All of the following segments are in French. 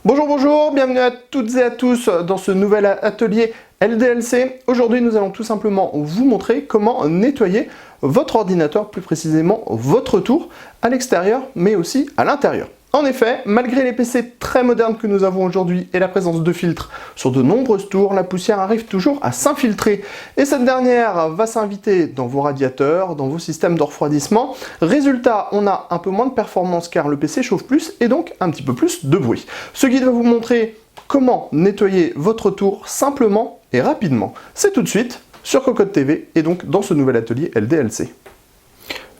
Bonjour, bonjour, bienvenue à toutes et à tous dans ce nouvel atelier LDLC. Aujourd'hui, nous allons tout simplement vous montrer comment nettoyer votre ordinateur, plus précisément votre tour, à l'extérieur, mais aussi à l'intérieur. En effet, malgré les PC très modernes que nous avons aujourd'hui et la présence de filtres sur de nombreuses tours, la poussière arrive toujours à s'infiltrer. Et cette dernière va s'inviter dans vos radiateurs, dans vos systèmes de refroidissement. Résultat, on a un peu moins de performance car le PC chauffe plus et donc un petit peu plus de bruit. Ce guide va vous montrer comment nettoyer votre tour simplement et rapidement. C'est tout de suite sur Cocotte TV et donc dans ce nouvel atelier LDLC.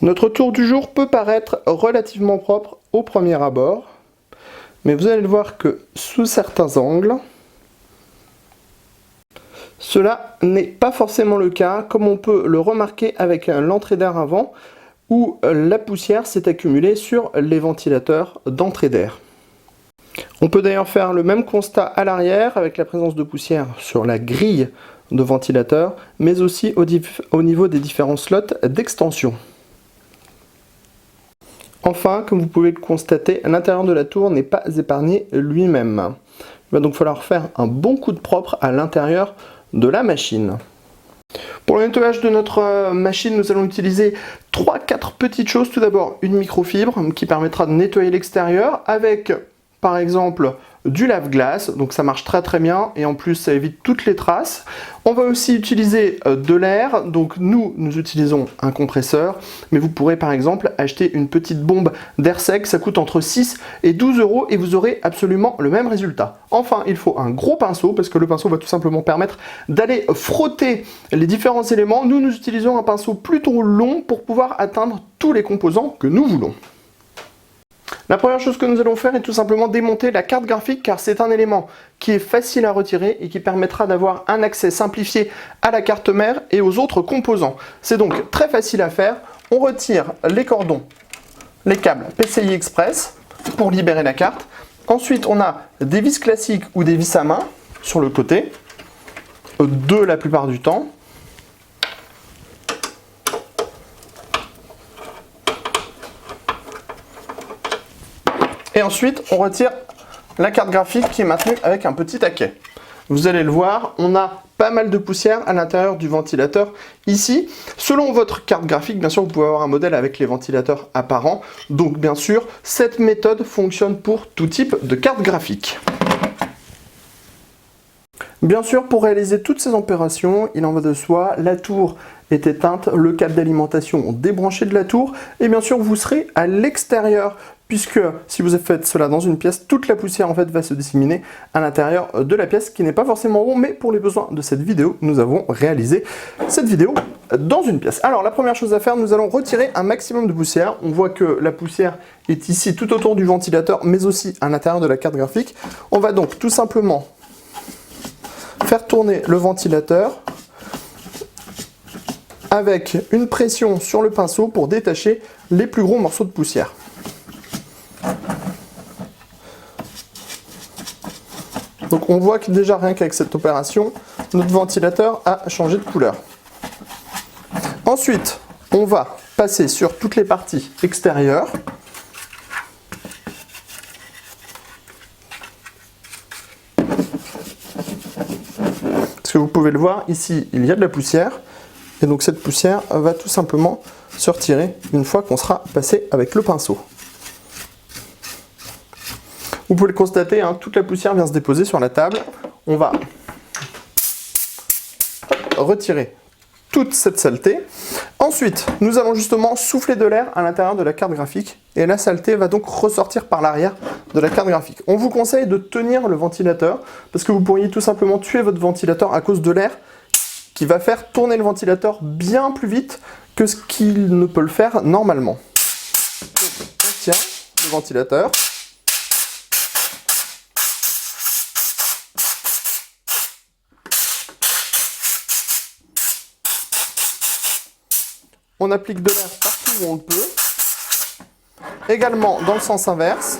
Notre tour du jour peut paraître relativement propre au premier abord, mais vous allez le voir que sous certains angles, cela n'est pas forcément le cas, comme on peut le remarquer avec l'entrée d'air avant, où la poussière s'est accumulée sur les ventilateurs d'entrée d'air. On peut d'ailleurs faire le même constat à l'arrière, avec la présence de poussière sur la grille de ventilateur, mais aussi au niveau des différents slots d'extension. Enfin, comme vous pouvez le constater, l'intérieur de la tour n'est pas épargné lui-même. Il va donc falloir faire un bon coup de propre à l'intérieur de la machine. Pour le nettoyage de notre machine, nous allons utiliser 3-4 petites choses. Tout d'abord, une microfibre qui permettra de nettoyer l'extérieur avec, par exemple, du lave-glace, donc ça marche très bien et en plus ça évite toutes les traces. On va aussi utiliser de l'air, donc nous utilisons un compresseur, mais vous pourrez par exemple acheter une petite bombe d'air sec, ça coûte entre 6 et 12 € et vous aurez absolument le même résultat. Enfin, il faut un gros pinceau parce que le pinceau va tout simplement permettre d'aller frotter les différents éléments. Nous utilisons un pinceau plutôt long pour pouvoir atteindre tous les composants que nous voulons. La première chose que nous allons faire est tout simplement démonter la carte graphique car c'est un élément qui est facile à retirer et qui permettra d'avoir un accès simplifié à la carte mère et aux autres composants. C'est donc très facile à faire. On retire les cordons, les câbles PCI Express pour libérer la carte. Ensuite, on a des vis classiques ou des vis à main sur le côté, deux la plupart du temps. Et ensuite, on retire la carte graphique qui est maintenue avec un petit taquet. Vous allez le voir, on a pas mal de poussière à l'intérieur du ventilateur ici. Selon votre carte graphique, bien sûr, vous pouvez avoir un modèle avec les ventilateurs apparents. Donc, bien sûr, cette méthode fonctionne pour tout type de carte graphique. Bien sûr, pour réaliser toutes ces opérations, il en va de soi, la tour est éteinte, le câble d'alimentation débranché de la tour, et bien sûr, vous serez à l'extérieur, puisque si vous faites cela dans une pièce, toute la poussière en fait va se disséminer à l'intérieur de la pièce, ce qui n'est pas forcément bon, mais pour les besoins de cette vidéo, nous avons réalisé cette vidéo dans une pièce. Alors, la première chose à faire, nous allons retirer un maximum de poussière. On voit que la poussière est ici tout autour du ventilateur, mais aussi à l'intérieur de la carte graphique. On va donc tout simplement faire tourner le ventilateur avec une pression sur le pinceau pour détacher les plus gros morceaux de poussière. Donc on voit que déjà rien qu'avec cette opération, notre ventilateur a changé de couleur. Ensuite, on va passer sur toutes les parties extérieures. Parce que vous pouvez le voir, ici, il y a de la poussière. Et donc cette poussière va tout simplement se retirer une fois qu'on sera passé avec le pinceau. Vous pouvez le constater, hein, toute la poussière vient se déposer sur la table. On va retirer toute cette saleté. Ensuite, nous allons justement souffler de l'air à l'intérieur de la carte graphique. Et la saleté va donc ressortir par l'arrière de la carte graphique. On vous conseille de tenir le ventilateur, parce que vous pourriez tout simplement tuer votre ventilateur à cause de l'air qui va faire tourner le ventilateur bien plus vite que ce qu'il ne peut le faire normalement. Donc, on tient le ventilateur. On applique de l'air partout où on le peut. Également dans le sens inverse.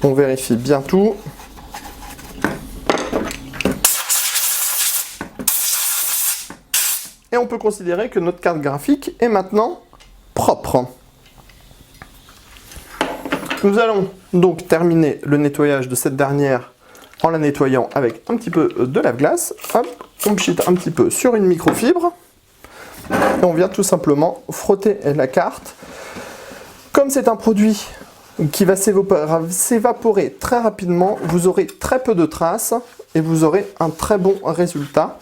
On vérifie bien tout. et on peut considérer que notre carte graphique est maintenant propre. Nous allons donc terminer le nettoyage de cette dernière en la nettoyant avec un petit peu de lave-glace. Hop, on pchite un petit peu sur une microfibre et on vient tout simplement frotter la carte. Comme c'est un produit qui va s'évaporer très rapidement, vous aurez très peu de traces et vous aurez un très bon résultat.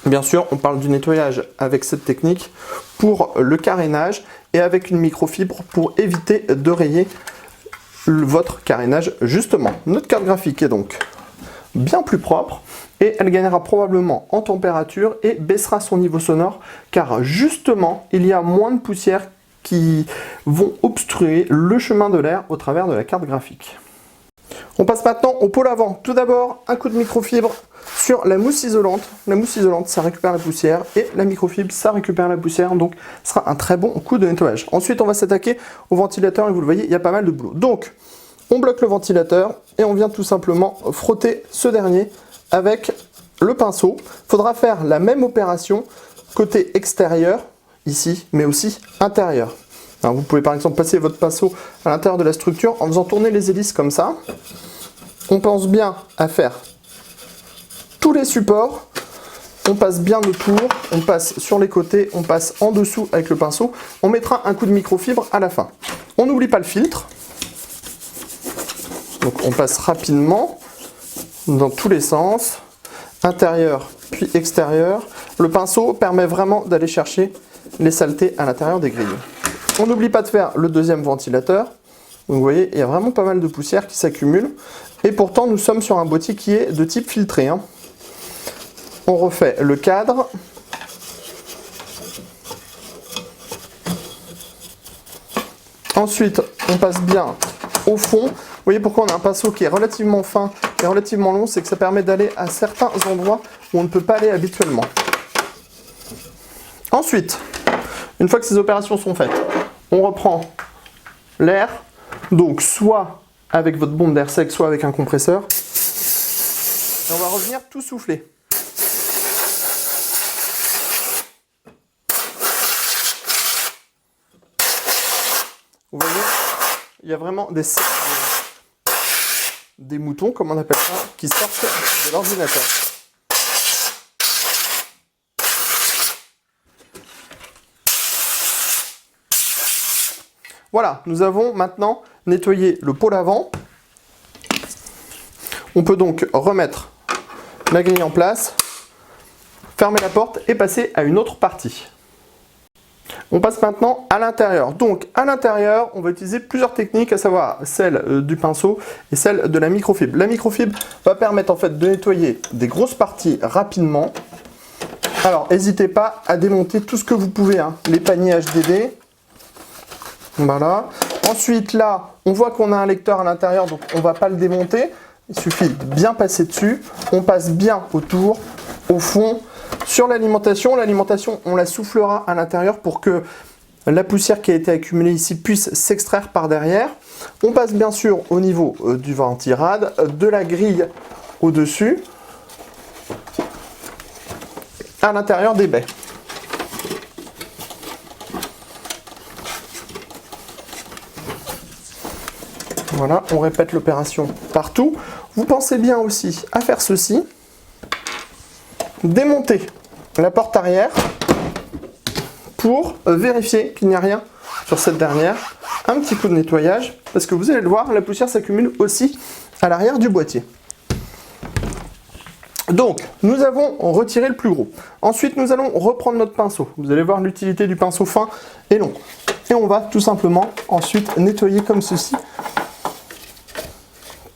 Bien sûr, on parle du nettoyage avec cette technique pour le carénage et avec une microfibre pour éviter de rayer votre carénage justement. Notre carte graphique est donc bien plus propre et elle gagnera probablement en température et baissera son niveau sonore car justement il y a moins de poussières qui vont obstruer le chemin de l'air au travers de la carte graphique. On passe maintenant au pôle avant. Tout d'abord, un coup de microfibre sur la mousse isolante. La mousse isolante, ça récupère la poussière et la microfibre, ça récupère la poussière. Donc, ce sera un très bon coup de nettoyage. Ensuite, on va s'attaquer au ventilateur et vous le voyez, il y a pas mal de boulot. Donc, on bloque le ventilateur et on vient tout simplement frotter ce dernier avec le pinceau. Il faudra faire la même opération côté extérieur, ici, mais aussi intérieur. Alors, vous pouvez par exemple passer votre pinceau à l'intérieur de la structure en faisant tourner les hélices comme ça. On pense bien à faire tous les supports, on passe bien autour, on passe sur les côtés, on passe en dessous avec le pinceau. On mettra un coup de microfibre à la fin. On n'oublie pas le filtre. Donc on passe rapidement dans tous les sens, intérieur puis extérieur. Le pinceau permet vraiment d'aller chercher les saletés à l'intérieur des grilles. On n'oublie pas de faire le deuxième ventilateur. Donc vous voyez, il y a vraiment pas mal de poussière qui s'accumule. Et pourtant, nous sommes sur un boîtier qui est de type filtré. On refait le cadre. Ensuite, on passe bien au fond. Vous voyez pourquoi on a un pinceau qui est relativement fin et relativement long, c'est que ça permet d'aller à certains endroits où on ne peut pas aller habituellement. Ensuite, une fois que ces opérations sont faites, on reprend l'air, donc soit avec votre bombe d'air sec, soit avec un compresseur. Et on va revenir tout souffler. Vous voyez, il y a vraiment des moutons, comme on appelle ça, qui sortent de l'ordinateur. Voilà, nous avons maintenant nettoyé le pôle avant. On peut donc remettre la grille en place, fermer la porte et passer à une autre partie. On passe maintenant à l'intérieur. Donc à l'intérieur, on va utiliser plusieurs techniques, à savoir celle du pinceau et celle de la microfibre. La microfibre va permettre en fait de nettoyer des grosses parties rapidement. Alors n'hésitez pas à démonter tout ce que vous pouvez, les paniers HDD. Voilà. Ensuite là, on voit qu'on a un lecteur à l'intérieur, donc on ne va pas le démonter. Il suffit de bien passer dessus. On passe bien autour, au fond. Sur l'alimentation, on la soufflera à l'intérieur pour que la poussière qui a été accumulée ici puisse s'extraire par derrière. On passe bien sûr au niveau du ventirad, de la grille au-dessus, à l'intérieur des baies. Voilà, on répète l'opération partout. Vous pensez bien aussi à faire ceci. Démonter la porte arrière pour vérifier qu'il n'y a rien sur cette dernière. Un petit coup de nettoyage, parce que vous allez le voir, la poussière s'accumule aussi à l'arrière du boîtier. Donc, nous avons retiré le plus gros. Ensuite, nous allons reprendre notre pinceau. Vous allez voir l'utilité du pinceau fin et long. Et on va tout simplement ensuite nettoyer comme ceci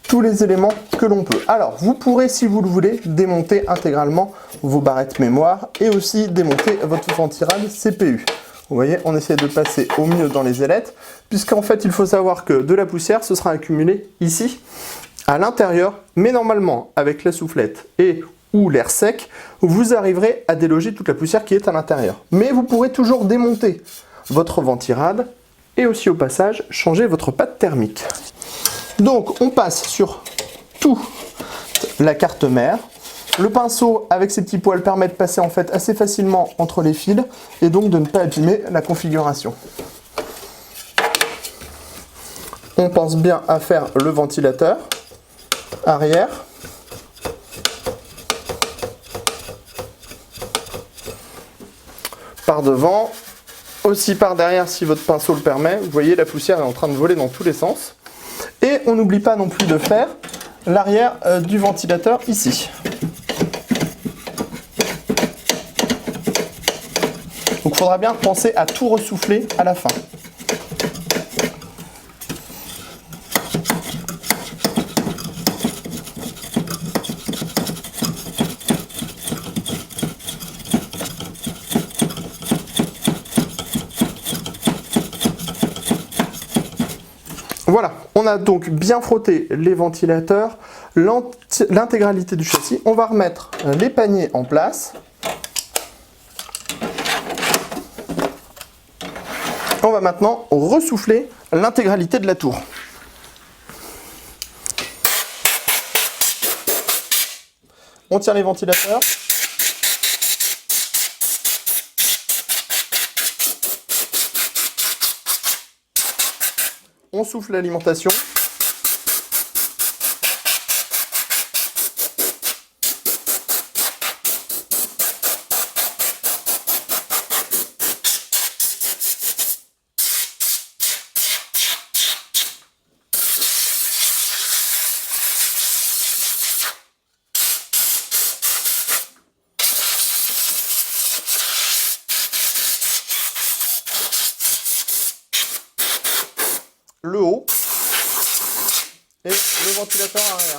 tous les éléments que l'on peut. Alors, vous pourrez, si vous le voulez, démonter intégralement vos barrettes mémoire et aussi démonter votre ventirad CPU. Vous voyez, on essaie de passer au mieux dans les ailettes, puisqu'en fait, il faut savoir que de la poussière, ce sera accumulé ici, à l'intérieur, mais normalement, avec la soufflette et ou l'air sec, vous arriverez à déloger toute la poussière qui est à l'intérieur. Mais vous pourrez toujours démonter votre ventirad et aussi au passage, changer votre pâte thermique. Donc, on passe sur toute la carte mère. Le pinceau avec ses petits poils permet de passer en fait assez facilement entre les fils et donc de ne pas abîmer la configuration. On pense bien à faire le ventilateur arrière. Par devant, aussi par derrière si votre pinceau le permet. Vous voyez, la poussière est en train de voler dans tous les sens. Et on n'oublie pas non plus de faire l'arrière du ventilateur ici. Donc il faudra bien penser à tout ressouffler à la fin. Voilà, on a donc bien frotté les ventilateurs, l'intégralité du châssis. On va remettre les paniers en place. On va maintenant ressouffler l'intégralité de la tour. On tire les ventilateurs. On souffle l'alimentation. Le haut et le ventilateur arrière.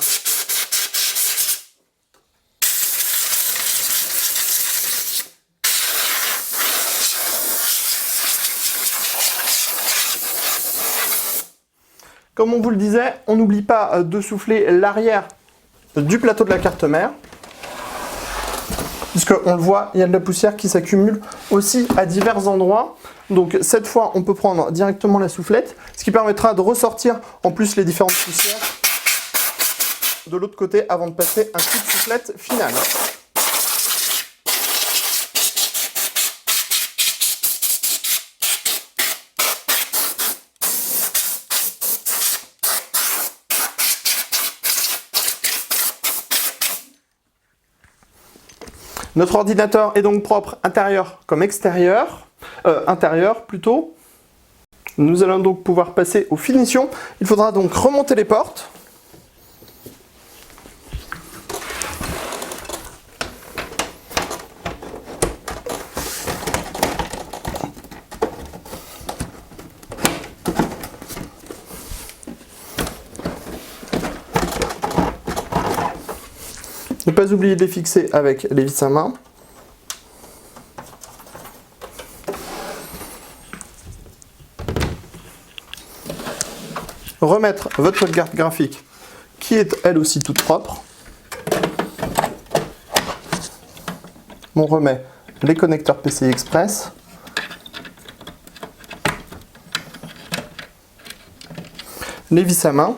Comme on vous le disait, on n'oublie pas de souffler l'arrière du plateau de la carte mère. Puisqu'on le voit, il y a de la poussière qui s'accumule aussi à divers endroits. Donc cette fois, on peut prendre directement la soufflette, ce qui permettra de ressortir en plus les différentes poussières de l'autre côté avant de passer un coup de soufflette final. Notre ordinateur est donc propre intérieur comme extérieur, intérieur plutôt. Nous allons donc pouvoir passer aux finitions. Il faudra donc remonter les portes. Ne pas oublier de les fixer avec les vis à main. Remettre votre carte graphique qui est elle aussi toute propre. On remet les connecteurs PCI Express. Les vis à main.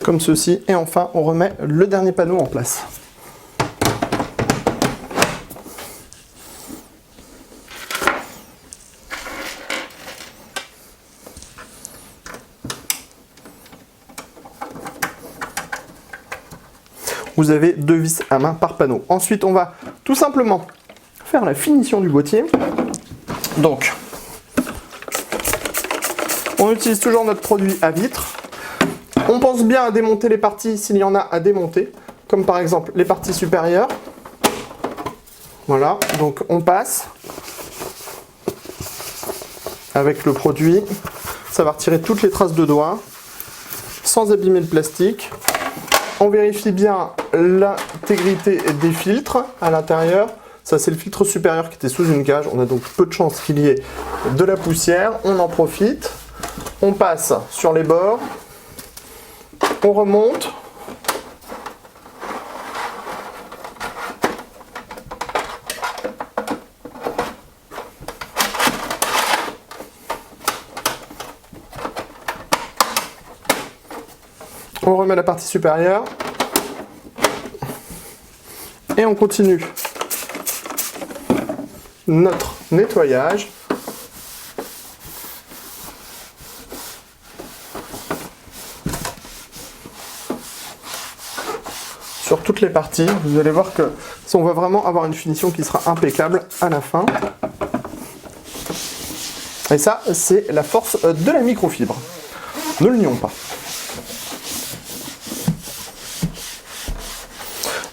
Comme ceci, et enfin on remet le dernier panneau en place. Vous avez 2 vis à main par panneau. Ensuite on va tout simplement faire la finition du boîtier. Donc on utilise toujours notre produit à vitre. On pense bien à démonter les parties s'il y en a à démonter, comme par exemple les parties supérieures. Voilà, donc on passe avec le produit. Ça va retirer toutes les traces de doigts, sans abîmer le plastique. On vérifie bien l'intégrité des filtres à l'intérieur. Ça, c'est le filtre supérieur qui était sous une cage. On a donc peu de chances qu'il y ait de la poussière. On en profite. On passe sur les bords, on remonte. On remet la partie supérieure. Et on continue notre nettoyage. Sur toutes les parties, vous allez voir que on va vraiment avoir une finition qui sera impeccable à la fin. Et ça, c'est la force de la microfibre. Ne le nions pas.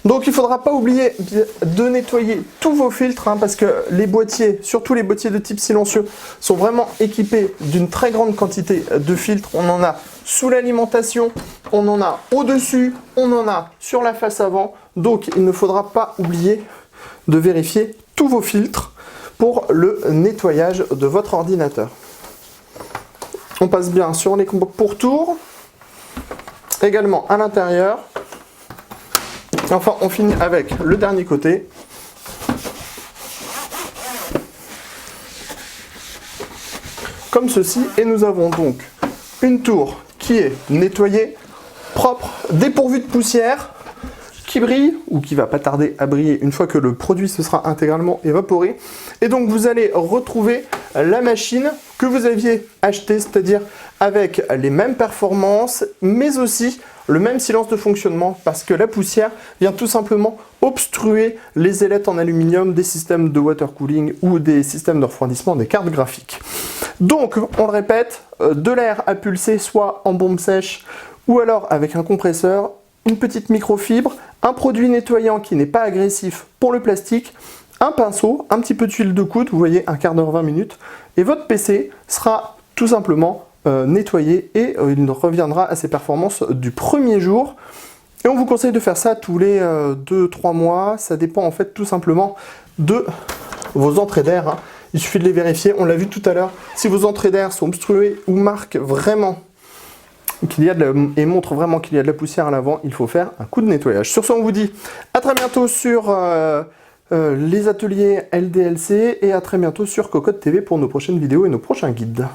Donc il ne faudra pas oublier de nettoyer tous vos filtres, hein, parce que les boîtiers, surtout les boîtiers de type silencieux, sont vraiment équipés d'une très grande quantité de filtres. On en a sous l'alimentation, on en a au-dessus, on en a sur la face avant. Donc il ne faudra pas oublier de vérifier tous vos filtres pour le nettoyage de votre ordinateur. On passe bien sur les pourtours, également à l'intérieur. Enfin, on finit avec le dernier côté. Comme ceci. Et nous avons donc une tour qui est nettoyée, propre, dépourvue de poussière, qui brille, ou qui va pas tarder à briller une fois que le produit se sera intégralement évaporé. Et donc vous allez retrouver la machine que vous aviez achetée, c'est-à-dire avec les mêmes performances, mais aussi le même silence de fonctionnement, parce que la poussière vient tout simplement obstruer les ailettes en aluminium des systèmes de water cooling ou des systèmes de refroidissement des cartes graphiques. Donc, on le répète, de l'air à pulser, soit en bombe sèche ou alors avec un compresseur, une petite microfibre, un produit nettoyant qui n'est pas agressif pour le plastique, un pinceau, un petit peu d'huile de coude, vous voyez, un quart d'heure, 20 minutes, et votre PC sera tout simplement nettoyé et il reviendra à ses performances du premier jour. Et on vous conseille de faire ça tous les 2-3 mois. Ça dépend en fait tout simplement de vos entrées d'air, hein. Il suffit de les vérifier, on l'a vu tout à l'heure. Si vos entrées d'air sont obstruées ou marquent vraiment qu'il y a et montrent vraiment qu'il y a de la poussière à l'avant, il faut faire un coup de nettoyage. Sur ce, on vous dit à très bientôt sur les ateliers LDLC et à très bientôt sur Cocotte TV pour nos prochaines vidéos et nos prochains guides.